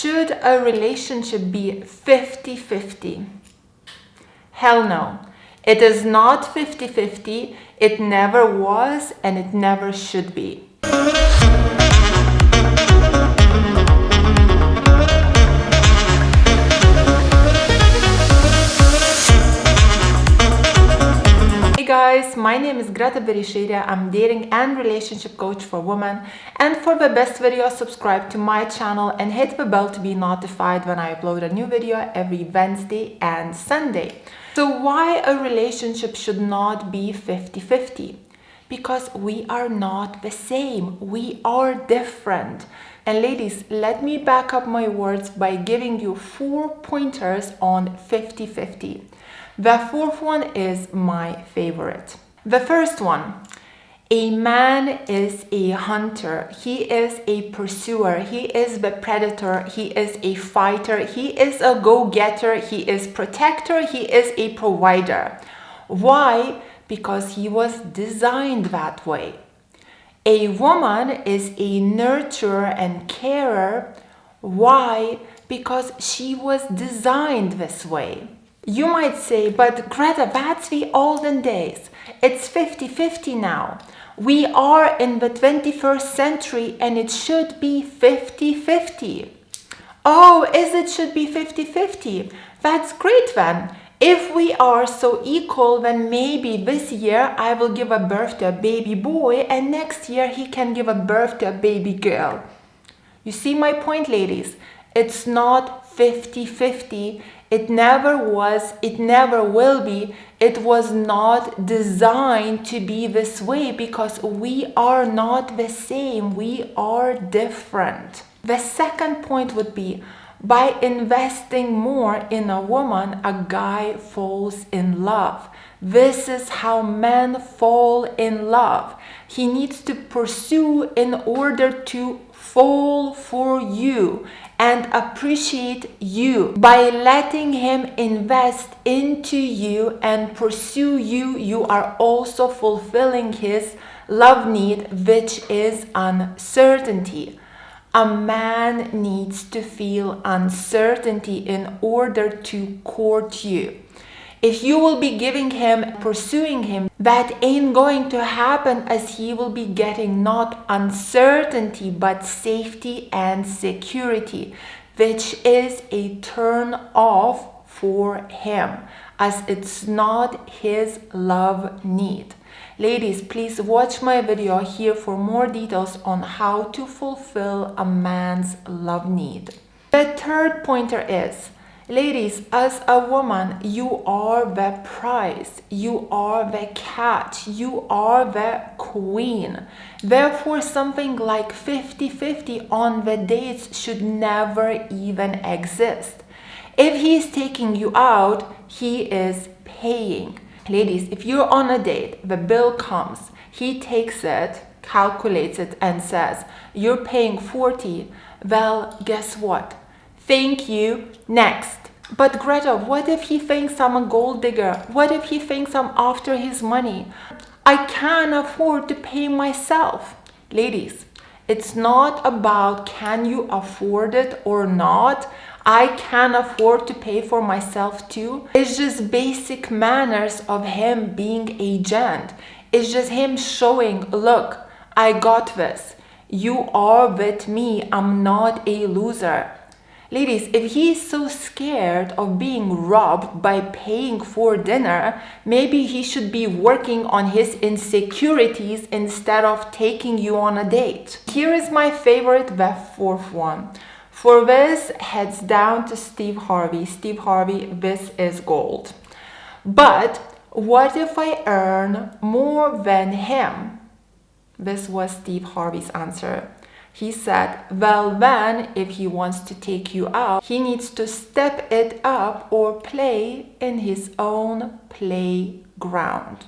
Should a relationship be 50-50? Hell no. It is not 50-50. It never was and it never should be. Hey guys, my name is Greta Bereisaite. I'm dating and relationship coach for women, and for the best videos, subscribe to my channel and hit the bell to be notified when I upload a new video every Wednesday and Sunday. So why a relationship should not be 50-50? Because we are not the same. We are different. And ladies, let me back up my words by giving you 4 pointers on 50-50. The fourth one is my favorite. The first one, a man is a hunter. He is a pursuer. He is the predator. He is a fighter. He is a go-getter. He is protector. He is a provider. Why? Because he was designed that way. A woman is a nurturer and carer. Why? Because she was designed this way. You might say, but Greta, that's the olden days. It's 50-50 now. We are in the 21st century and it should be 50-50. Oh, it should be 50-50? That's great then. If we are so equal, then maybe this year I will give a birth to a baby boy and next year he can give a birth to a baby girl. You see my point, ladies? It's not 50-50. It never was, it never will be. It was not designed to be this way because we are not the same. We are different. The second point would be, by investing more in a woman, a guy falls in love. This is how men fall in love. He needs to pursue in order to fall for you and appreciate you. By letting him invest into you and pursue you, you are also fulfilling his love need, which is uncertainty. A man needs to feel uncertainty in order to court you. If you will be giving him, pursuing him, that ain't going to happen, as he will be getting not uncertainty but safety and security, which is a turn off for him, as it's not his love need. Ladies, please watch my video here for more details on how to fulfill a man's love need. The third pointer is, ladies, as a woman, you are the prize, you are the catch, you are the queen. Therefore, something like 50-50 on the dates should never even exist. If he's taking you out, he is paying. Ladies, if you're on a date, the bill comes, he takes it, calculates it and says, you're paying 40, well, guess what? Thank you, next. But Greta, what if he thinks I'm a gold digger? What if he thinks I'm after his money? I can't afford to pay myself. Ladies, it's not about can you afford it or not. I can afford to pay for myself too. It's just basic manners of him being a gent. It's just him showing, look, I got this. You are with me. I'm not a loser. Ladies, if he's so scared of being robbed by paying for dinner, maybe he should be working on his insecurities instead of taking you on a date. Here is my favorite, the fourth one. For this, heads down to Steve Harvey. Steve Harvey, this is gold. But what if I earn more than him? This was Steve Harvey's answer. He said, well then, if he wants to take you out, he needs to step it up or play in his own playground.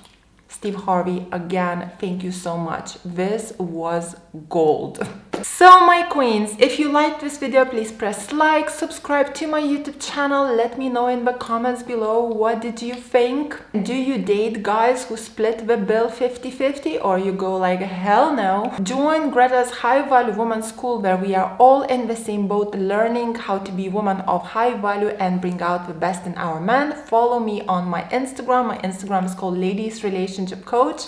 Steve Harvey, again, thank you so much. This was gold. So my queens, if you liked this video, please press like, subscribe to my YouTube channel. Let me know in the comments below, what did you think? Do you date guys who split the bill 50-50, or you go like hell no? Join Greta's High Value Woman School, where we are all in the same boat, learning how to be women of high value and bring out the best in our men. Follow me on my Instagram. My Instagram is called Ladies Relationship Coach.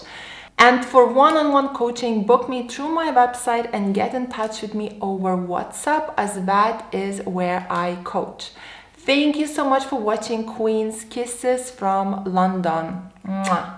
And for one-on-one coaching, book me through my website and get in touch with me over WhatsApp, as that is where I coach. Thank you so much for watching, queens. Kisses from London. Mwah.